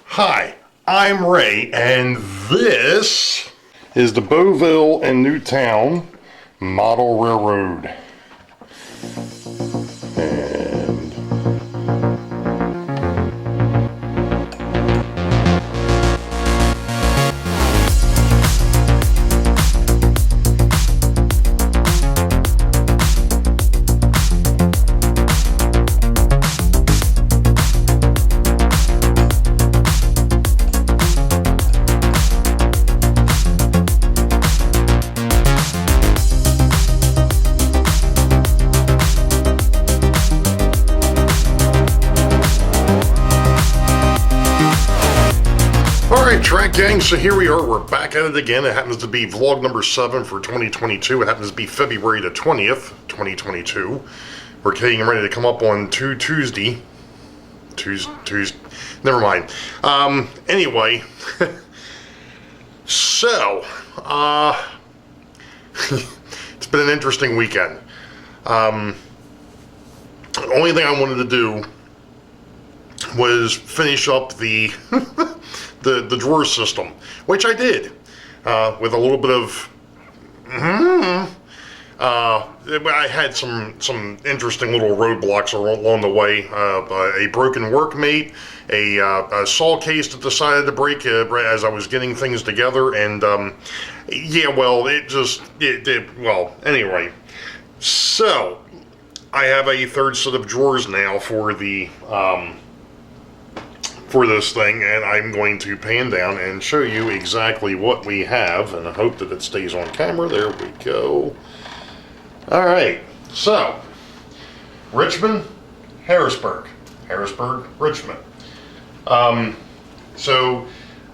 Hi, I'm Ray, and this is the Boeville and Newtown Model Railroad. Track gang, so here we are, we're back at it again. It happens to be vlog number 7 for 2022. It happens to be February the 20th, 2022. We're getting ready to come up on Tuesday. Never mind. Anyway, so, it's been an interesting weekend. The only thing I wanted to do was finish up the the drawer system, which I did, with a little bit of, I had some interesting little roadblocks along the way. A broken workmate, a saw case that decided to break as I was getting things together, and yeah, well, well, anyway, so I have a third set of drawers now for the for this thing, and I'm going to pan down and show you exactly what we have, and I hope that it stays on camera. There we go. Alright, so Richmond, Harrisburg, Richmond. So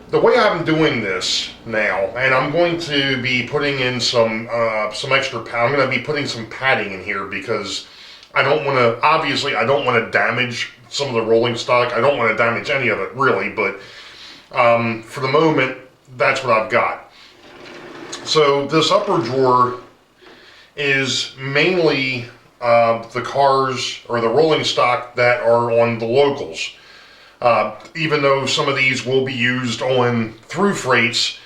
the way I'm doing this now, and I'm going to be putting in some extra I'm going to be putting some padding in here because I don't want to, obviously I don't want to damage some of the rolling stock. I don't want to damage any of it really, but for the moment, that's what I've got. So this upper drawer is mainly the cars or the rolling stock that are on the locals. Even though some of these will be used on through freights,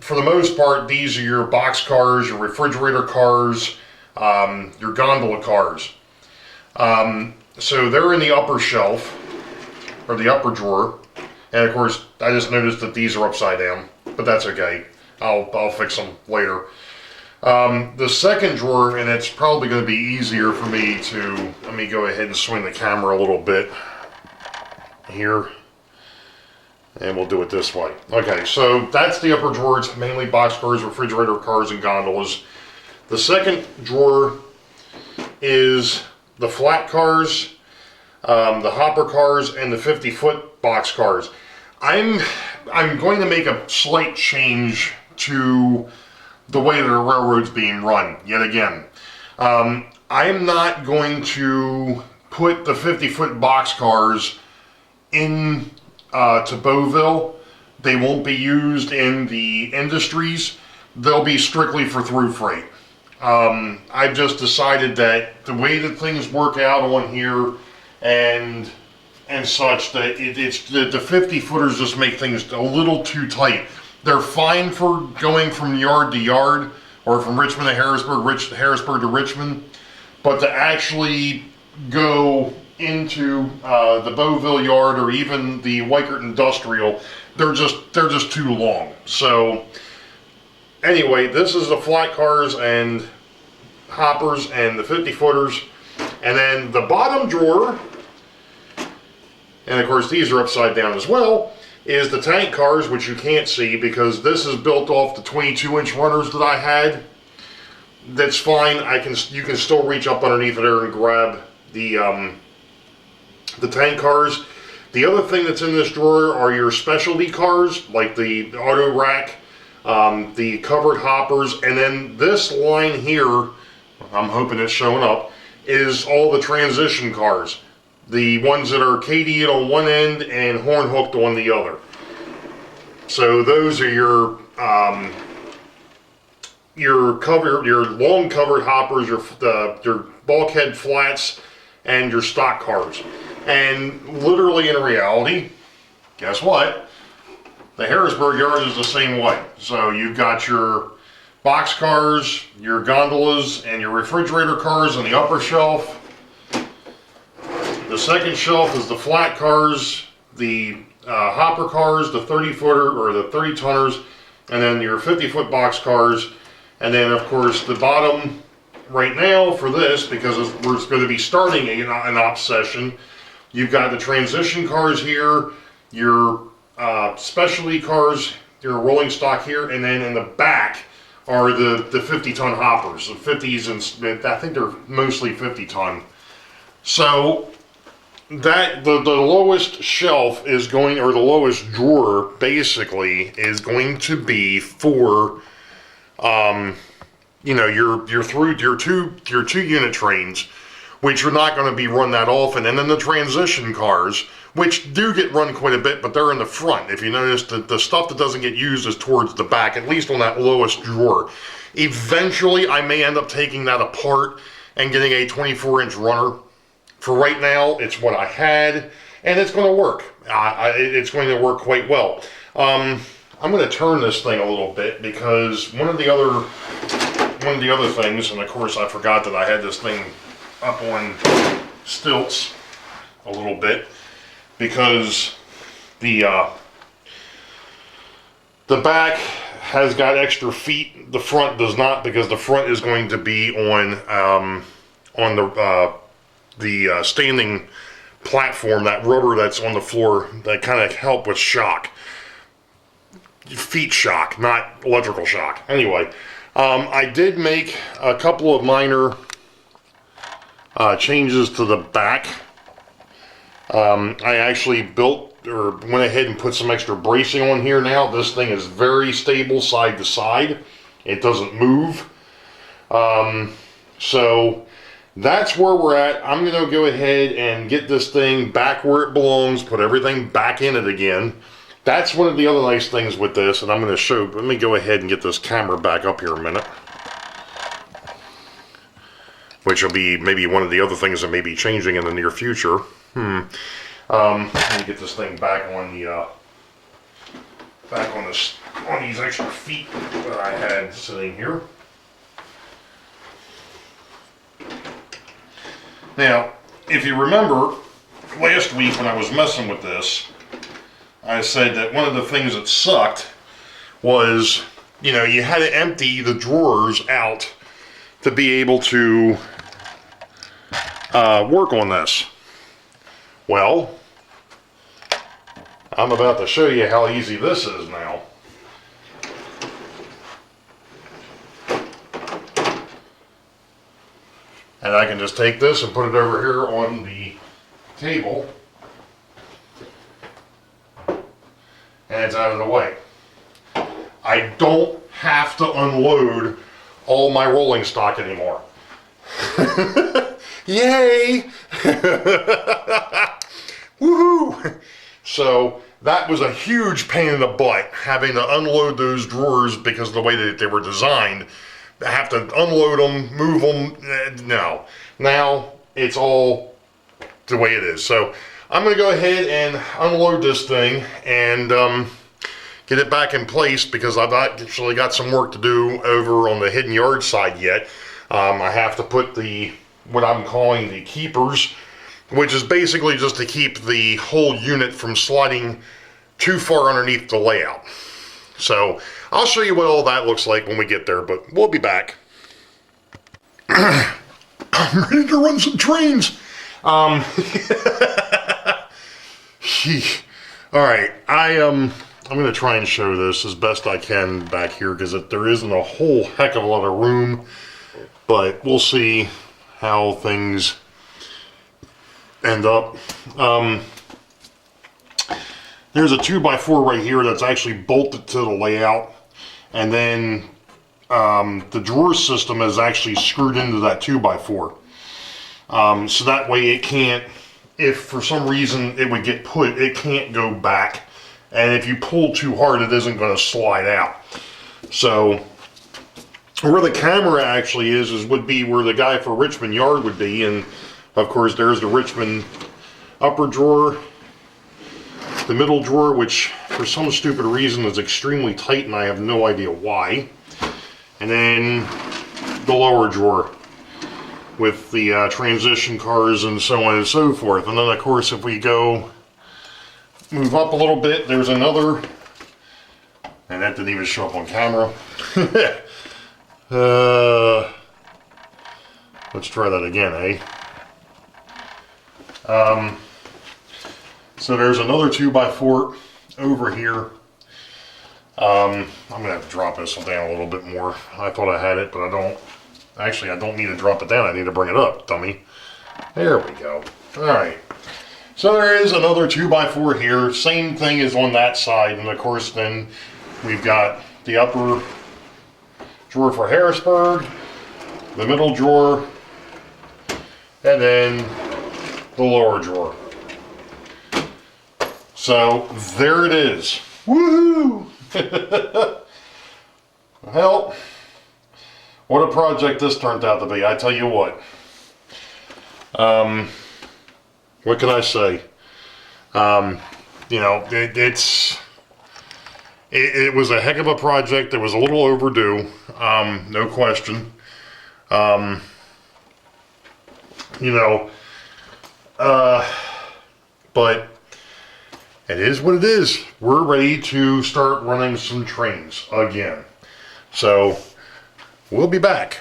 for the most part, these are your box cars, your refrigerator cars, your gondola cars. So they're in the upper shelf, or the upper drawer, and of course I just noticed that these are upside down, but that's okay. I'll fix them later. The second drawer, and it's probably going to be easier for me to, let me go ahead and swing the camera a little bit here, and we'll do it this way. Okay, so that's the upper drawer. It's mainly box cars, refrigerator cars, and gondolas. The second drawer is the flat cars, the hopper cars, and the 50-foot box cars. I'm going to make a slight change to the way that the railroad's being run yet again. I'm not going to put the 50-foot box cars in to Boeville. They won't be used in the industries. They'll be strictly for through freight. I've just decided that the way that things work out on here and such, that it's the 50-footers just make things a little too tight. They're fine for going from yard to yard, or from Richmond to Harrisburg, Harrisburg to Richmond, but to actually go into the Boeville yard or even the Weikert Industrial, they're just too long. So anyway, this is the flat cars and hoppers and the 50-footers, and then the bottom drawer, and of course these are upside down as well, is the tank cars, which you can't see because this is built off the 22-inch runners that I had. That's fine. You can still reach up underneath there and grab the tank cars. The other thing that's in this drawer are your specialty cars, like the auto rack, the covered hoppers, and then this line here, I'm hoping it's showing up, is all the transition cars. The ones that are KD'd on one end and horn hooked on the other. So those are your long covered hoppers, your bulkhead flats, and your stock cars. And literally in reality, guess what? The Harrisburg yard is the same way. So you've got your box cars, your gondolas, and your refrigerator cars on the upper shelf. The second shelf is the flat cars, the hopper cars, the 30-footer or the 30-tonners, and then your 50-foot box cars. And then, of course, the bottom right now for this, because we're going to be starting an ops session, you've got the transition cars here, your specialty cars, your rolling stock here, and then in the back are the 50-ton hoppers, the 50s, and I think they're mostly 50-ton. So that the lowest shelf is going, or the lowest drawer basically is going to be for you know, your two unit trains, which are not going to be run that often, and then the transition cars, which do get run quite a bit, but they're in the front. If you notice, the stuff that doesn't get used is towards the back, at least on that lowest drawer. Eventually, I may end up taking that apart and getting a 24-inch runner. For right now, it's what I had, and it's going to work. It's going to work quite well. I'm going to turn this thing a little bit, because one of the other things, and of course I forgot that I had this thing up on stilts a little bit, because the back has got extra feet. The front does not, because the front is going to be on the standing platform, that rubber that's on the floor that kind of help with shock. Feet shock, not electrical shock. Anyway, I did make a couple of minor changes to the back. I actually went ahead and put some extra bracing on here now. This thing is very stable side to side. It doesn't move. So that's where we're at. I'm going to go ahead and get this thing back where it belongs, put everything back in it again. That's one of the other nice things with this, and I'm going to show, let me go ahead and get this camera back up here a minute. Which will be maybe one of the other things that may be changing in the near future. Let me get this thing back on the, on these extra feet that I had sitting here. Now, if you remember, last week when I was messing with this, I said that one of the things that sucked was, you know, you had to empty the drawers out to be able to work on this. Well, I'm about to show you how easy this is now. And I can just take this and put it over here on the table. And it's out of the way. I don't have to unload all my rolling stock anymore. Yay! Woohoo! So that was a huge pain in the butt, having to unload those drawers because of the way that they were designed. I have to unload them, move them. No. Now it's all the way it is. So I'm going to go ahead and unload this thing and get it back in place, because I've actually got some work to do over on the hidden yard side yet. I have to put what I'm calling the keepers, which is basically just to keep the whole unit from sliding too far underneath the layout. So I'll show you what all that looks like when we get there, but we'll be back. I'm ready to run some trains. Alright, I'm going to try and show this as best I can back here, because there isn't a whole heck of a lot of room, but we'll see how things end up. There's a 2x4 right here that's actually bolted to the layout, and then the drawer system is actually screwed into that 2x4. So that way it can't, if for some reason it would get put, it can't go back. And if you pull too hard, it isn't going to slide out. So where the camera actually is would be where the guy for Richmond Yard would be. And of course there's the Richmond upper drawer, the middle drawer, which for some stupid reason is extremely tight and I have no idea why. And then the lower drawer with the transition cars and so on and so forth. And then of course if we go move up a little bit, there's another, and that didn't even show up on camera. Let's try that again, eh? So there's another 2x4 over here. I'm gonna have to drop this down a little bit more. I thought I had it, but I don't. Actually, I don't need to drop it down. I need to bring it up, dummy. There we go. All right. So there is another 2x4 here. Same thing as on that side, and of course then we've got the upper drawer for Harrisburg, the middle drawer, and then the lower drawer. So there it is. Woohoo! Well, what a project this turned out to be, I tell you what. What can I say? You know, it was a heck of a project. It was a little overdue, no question. You know, but it is what it is. We're ready to start running some trains again. So, we'll be back.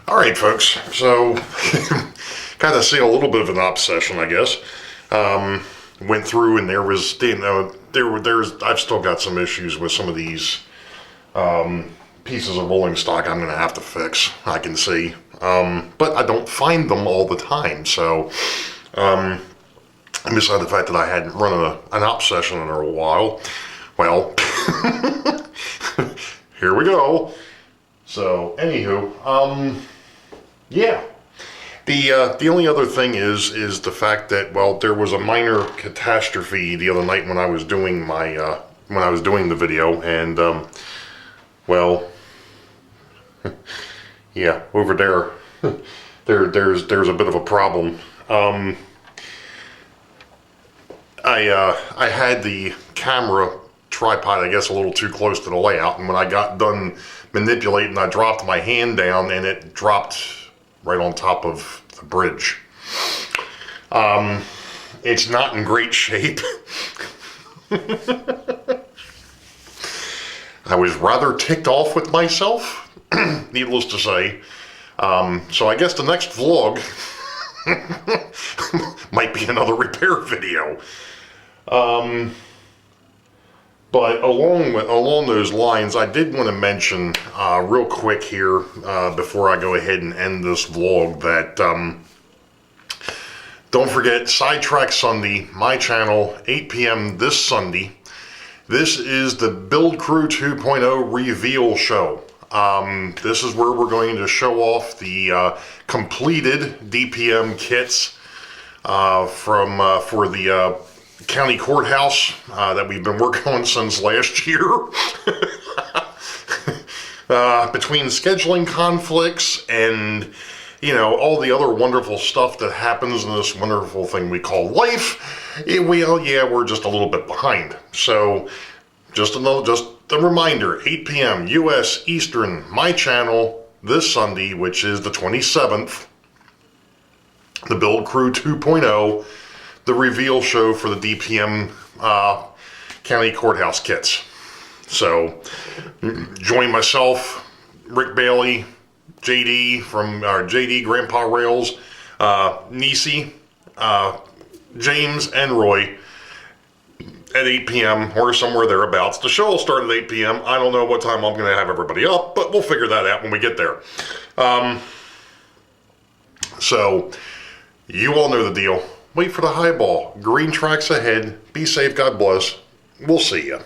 Alright folks, so kind of see a little bit of an obsession, I guess. Went through and there was, I've still got some issues with some of these pieces of rolling stock I'm going to have to fix, I can see. But I don't find them all the time, so besides the fact that I hadn't run an op session in a while, well, here we go. So, anywho, yeah. The only other thing is the fact that, well, there was a minor catastrophe the other night when I was doing my the video, and well, yeah, over there, there's a bit of a problem. I had the camera tripod, I guess, a little too close to the layout, and when I got done manipulating, I dropped my hand down and it dropped right on top of the bridge. It's not in great shape. I was rather ticked off with myself, needless to say. So I guess the next vlog might be another repair video. But along those lines, I did want to mention real quick here before I go ahead and end this vlog that don't forget Sidetrack Sunday, my channel, 8 p.m. this Sunday. This is the Build Crew 2.0 reveal show. This is where we're going to show off the completed DPM kits for the county courthouse that we've been working on since last year. Between scheduling conflicts and, you know, all the other wonderful stuff that happens in this wonderful thing we call life, we're just a little bit behind. So, just a reminder, 8 p.m. U.S. Eastern, my channel, this Sunday, which is the 27th, the Build Crew 2.0, the reveal show for the DPM county courthouse kits. So, join myself, Rick Bailey, JD from JD Grandpa Rails, Nissy, James, and Roy at 8 p.m. or somewhere thereabouts. The show will start at 8 p.m. I don't know what time I'm going to have everybody up, but we'll figure that out when we get there. So, you all know the deal. Wait for the highball. Green tracks ahead. Be safe. God bless. We'll see ya.